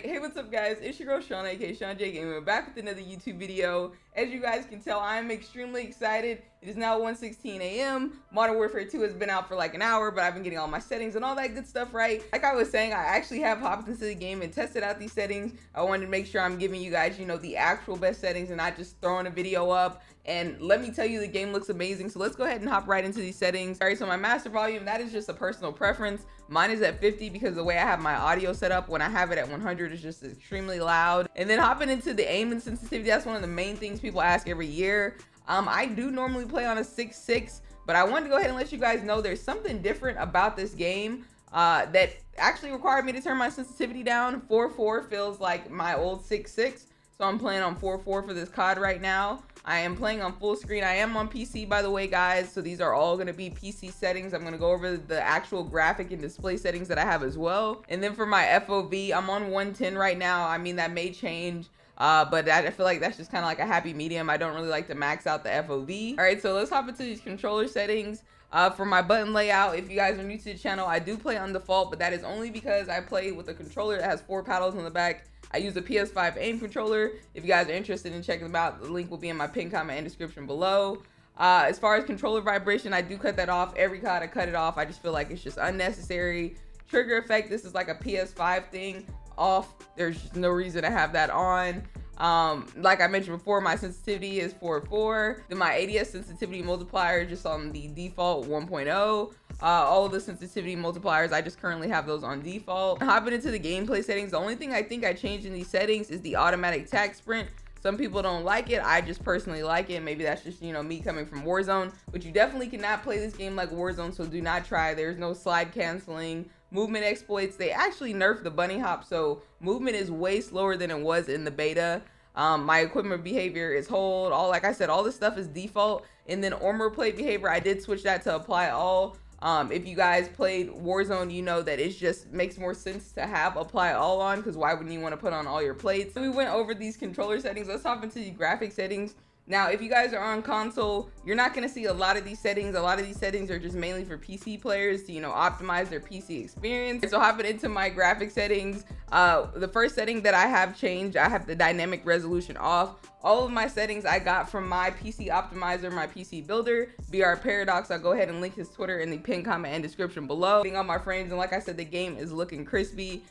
Hey, what's up guys, it's your girl Shawna, aka ShawnJ, and we're back with another YouTube video. As you guys can tell, I'm extremely excited. It is now 1:16 a.m. Modern Warfare 2 has been out for like an hour, but I've been getting all my settings and all that good stuff right. Like I was saying, I actually have hopped into the game and tested out these settings. I wanted to make sure I'm giving you guys, the actual best settings and not just throwing a video up. And let me tell you, the game looks amazing. So let's go ahead and hop right into these settings. All right, so my master volume, that is just a personal preference. Mine is at 50 because the way I have my audio set up, when I have it at 100, it's just extremely loud. And then hopping into the aim and sensitivity, that's one of the main things people ask every year. I do normally play on a 6.6, but I wanted to go ahead and let you guys know there's something different about this game that actually required me to turn my sensitivity down. 4.4 feels like my old 6.6, so I'm playing on 4.4 for this COD right now. I am playing on full screen. I am on PC, by the way, guys, so these are all going to be PC settings. I'm going to go over the actual graphic and display settings that I have as well. And then for my FOV, I'm on 110 right now. I mean, that may change, but I feel like that's just kind of like a happy medium. I don't really like to max out the FOV. All right, so let's hop into these controller settings. For my button layout, if you guys are new to the channel, I do play on default, but that is only because I play with a controller that has 4 paddles on the back. I use a PS5 aim controller. If you guys are interested in checking them out, the link will be in my pinned comment and description below. As far as controller vibration, I do cut that off. Every COD I cut it off. I just feel like it's just unnecessary. Trigger effect, this is like a PS5 thing, off. There's just no reason to have that on. Like I mentioned before, my sensitivity is 4.4. Then my ADS sensitivity multiplier just on the default 1.0. All of the sensitivity multipliers, I just currently have those on default. Hopping into the gameplay settings, the only thing I think I changed in these settings is the automatic tac sprint. Some people don't like it. I just personally like it. Maybe that's just, me coming from Warzone, but you definitely cannot play this game like Warzone, so do not try. There's no slide canceling, movement exploits. They actually nerfed the bunny hop, so movement is way slower than it was in the beta. My equipment behavior is hold. Like I said, all this stuff is default. And then armor plate behavior, I did switch that to apply all. If you guys played Warzone, you know that it just makes more sense to have apply all on, because why wouldn't you want to put on all your plates? So we went over these controller settings. Let's hop into the graphic settings. Now, if you guys are on console, you're not going to see a lot of these settings. A lot of these settings are just mainly for PC players to, optimize their PC experience. So hopping into my graphic settings, the first setting that I have changed, I have the dynamic resolution off. All of my settings I got from my PC optimizer, my PC builder, BRPARADOX. I'll go ahead and link his Twitter in the pinned comment and description below. On my frames, and like I said, the game is looking crispy.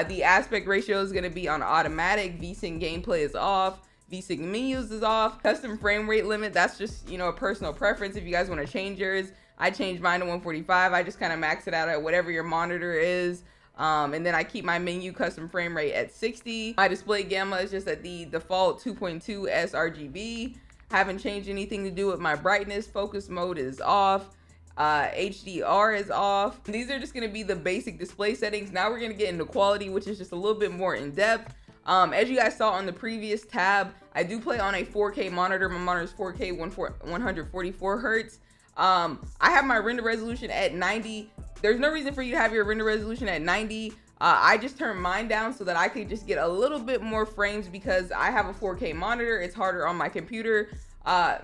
The aspect ratio is going to be on automatic. VSync gameplay is off. VSync menus is off. Custom frame rate limit, that's just, a personal preference. If you guys want to change yours, I changed mine to 145. I just kind of max it out at whatever your monitor is. And then I keep my menu custom frame rate at 60. My display gamma is just at the default 2.2 sRGB. Haven't changed anything to do with my brightness. Focus mode is off. HDR is off. These are just going to be the basic display settings. Now we're going to get into quality, which is just a little bit more in depth. As you guys saw on the previous tab, I do play on a 4K monitor. My monitor is 4K 144 hertz. I have my render resolution at 90. There's no reason for you to have your render resolution at 90. I just turned mine down so that I could just get a little bit more frames because I have a 4K monitor. It's harder on my computer.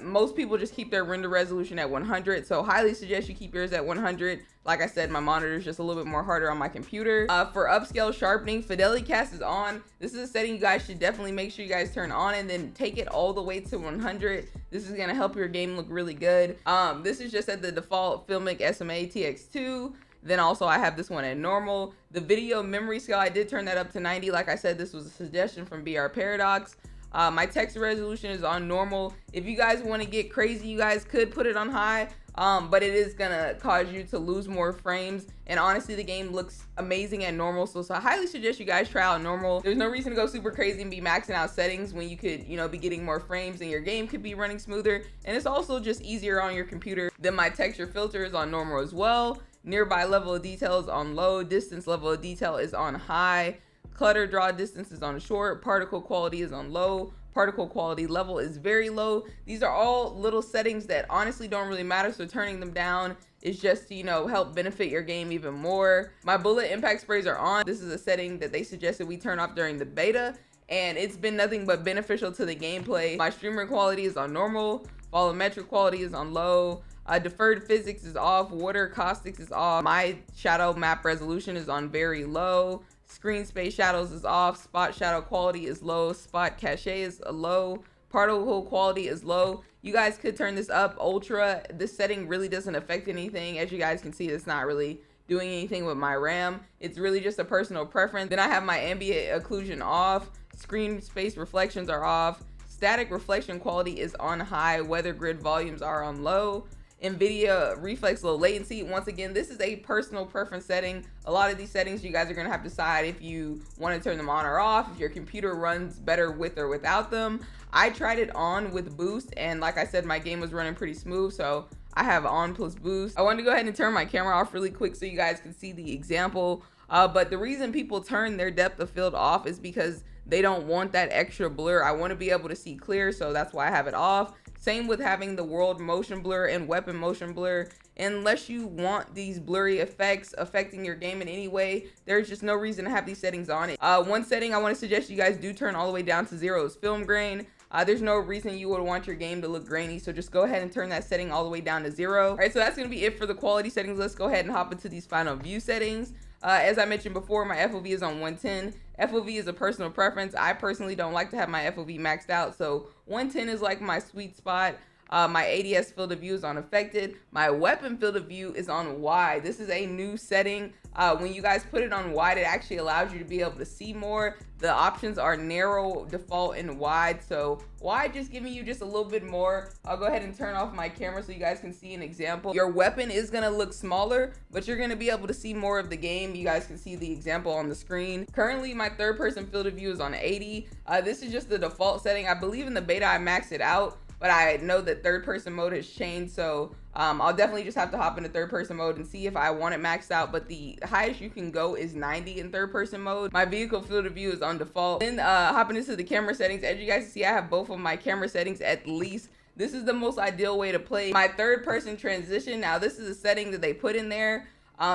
Most people just keep their render resolution at 100, so highly suggest you keep yours at 100. Like I said, my monitor is just a little bit more harder on my computer. For upscale sharpening, fidelity cast is on. This is a setting you guys should definitely make sure you guys turn on, and then take it all the way to 100. This is gonna help your game look really good. This is just at the default Filmic SMA TX2. Then also I have this one at normal. The video memory scale, I did turn that up to 90. Like I said, this was a suggestion from BRPARADOX. My text resolution is on normal. If you guys want to get crazy, you guys could put it on high, but it is gonna cause you to lose more frames. And honestly, the game looks amazing at normal, so I highly suggest you guys try out normal. There's no reason to go super crazy and be maxing out settings when you could, be getting more frames and your game could be running smoother. And it's also just easier on your computer. Then my texture filter is on normal as well. Nearby level of detail is on low. Distance level of detail is on high. Clutter draw distance is on short. Particle quality is on low. Particle quality level is very low. These are all little settings that honestly don't really matter, so turning them down is just to, help benefit your game even more. My bullet impact sprays are on. This is a setting that they suggested we turn off during the beta, and it's been nothing but beneficial to the gameplay. My streamer quality is on normal. Volumetric quality is on low. Deferred physics is off. Water caustics is off. My shadow map resolution is on very low. Screen space shadows is off. Spot shadow quality is low. Spot cache is low. Particle quality is low. You guys could turn this up ultra. This setting really doesn't affect anything. As you guys can see, it's not really doing anything with my RAM. It's really just a personal preference. Then I have my ambient occlusion off. Screen space reflections are off. Static reflection quality is on high. Weather grid volumes are on low. NVIDIA reflex low latency. Once again, this is a personal preference setting. A lot of these settings you guys are gonna have to decide if you want to turn them on or off, if your computer runs better with or without them. I tried it on with boost, and like I said, my game was running pretty smooth, so I have on plus boost. I wanted to go ahead and turn my camera off really quick so you guys can see the example. But the reason people turn their depth of field off is because they don't want that extra blur. I want to be able to see clear, so that's why I have it off. Same with having the world motion blur and weapon motion blur. Unless you want these blurry effects affecting your game in any way, there's just no reason to have these settings on it. One setting I want to suggest you guys do turn all the way down to 0 is film grain. There's no reason you would want your game to look grainy, so just go ahead and turn that setting all the way down to 0. All right, so that's going to be it for the quality settings. Let's go ahead and hop into these final view settings. As I mentioned before, my FOV is on 110. FOV is a personal preference. I personally don't like to have my FOV maxed out, so 110 is like my sweet spot. My ADS field of view is unaffected. My weapon field of view is on wide. This is a new setting. When you guys put it on wide, it actually allows you to be able to see more. The options are narrow, default, and wide. So wide just giving you just a little bit more. I'll go ahead and turn off my camera so you guys can see an example. Your weapon is gonna look smaller, but you're gonna be able to see more of the game. You guys can see the example on the screen. Currently, my third person field of view is on 80. This is just the default setting. I believe in the beta I maxed it out, but I know that third person mode has changed, so I'll definitely just have to hop into third person mode and see if I want it maxed out. But the highest you can go is 90 in third person mode. My vehicle field of view is on default. Then hopping into the camera settings, as you guys can see, I have both of my camera settings at least. This is the most ideal way to play. My third person transition, now this is a setting that they put in there.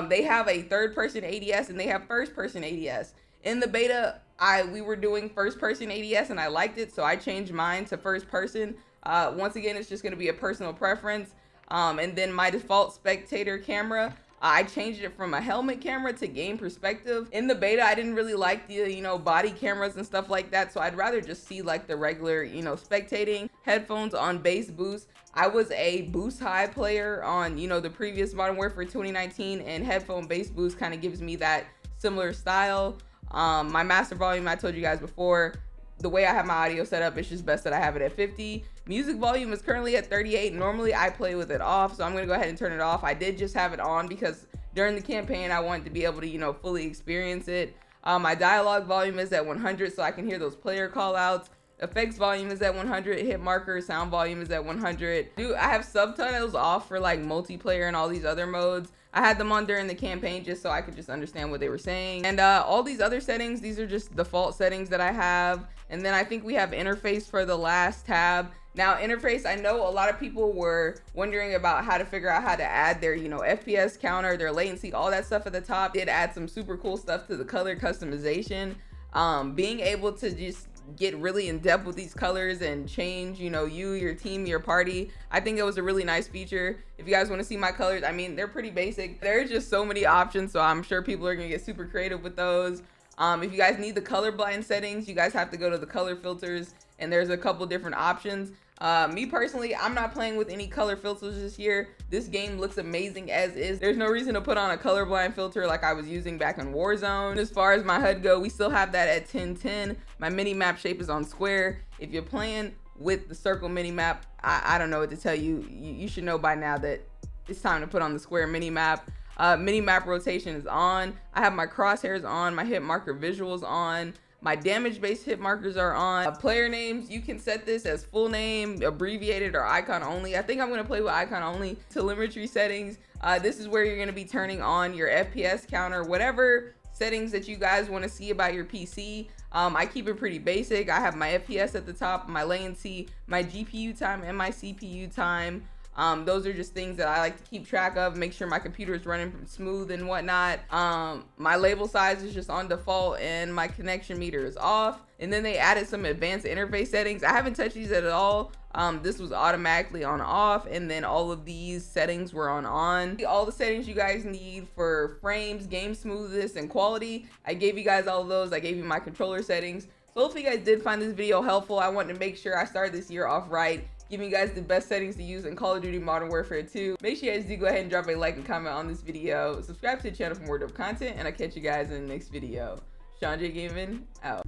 They have a third person ADS and they have first person ADS. In the beta, we were doing first person ADS and I liked it, so I changed mine to first person. Once again, it's just going to be a personal preference. And then my default spectator camera, I changed it from a helmet camera to game perspective. In the beta, I didn't really like the, body cameras and stuff like that. So I'd rather just see like the regular, spectating. Headphones on bass boost. I was a boost high player on, the previous Modern Warfare 2019, and headphone bass boost kind of gives me that similar style. My master volume, I told you guys before, the way I have my audio set up, it's just best that I have it at 50. Music volume is currently at 38. Normally I play with it off, so I'm gonna go ahead and turn it off. I did just have it on because during the campaign I wanted to be able to, fully experience it. My dialogue volume is at 100, so I can hear those player call outs. Effects volume is at 100. Hit marker sound volume is at 100. I have subtitles off for like multiplayer and all these other modes. I had them on during the campaign just so I could just understand what they were saying. And all these other settings, these are just default settings that I have. And then I think we have interface for the last tab. Now interface, I know a lot of people were wondering about how to figure out how to add their, FPS counter, their latency, all that stuff at the top. Did add some super cool stuff to the color customization. Being able to just get really in depth with these colors and change, you, your team, your party. I think it was a really nice feature. If you guys want to see my colors, I mean, they're pretty basic. There's just so many options, so I'm sure people are gonna get super creative with those. If you guys need the colorblind settings, you guys have to go to the color filters, and there's a couple different options. Me personally, I'm not playing with any color filters this year. This game looks amazing as is. There's no reason to put on a colorblind filter like I was using back in Warzone. As far as my HUD go, we still have that at 1010. My mini map shape is on square. If you're playing with the circle mini map, I don't know what to tell you. You should know by now that it's time to put on the square mini map. Mini map rotation is on. I have my crosshairs on, my hit marker visuals on. My damage based hit markers are on. Player names, you can set this as full name, abbreviated, or icon only. I think I'm gonna play with icon only. Telemetry settings, this is where you're gonna be turning on your FPS counter, whatever settings that you guys wanna see about your PC. I keep it pretty basic. I have my FPS at the top, my latency, my GPU time, and my CPU time. Those are just things that I like to keep track of, make sure my computer is running smooth and whatnot. My label size is just on default and my connection meter is off. And then they added some advanced interface settings. I haven't touched these at all. This was automatically on off, and then all of these settings were on. All the settings you guys need for frames, game smoothness, and quality, I gave you guys all of those. I gave you my controller settings. So hopefully you guys did find this video helpful. I wanted to make sure I started this year off right, giving you guys the best settings to use in Call of Duty Modern Warfare 2. Make sure you guys do go ahead and drop a like and comment on this video. Subscribe to the channel for more dope content, and I'll catch you guys in the next video. ShawnJ Gaming out.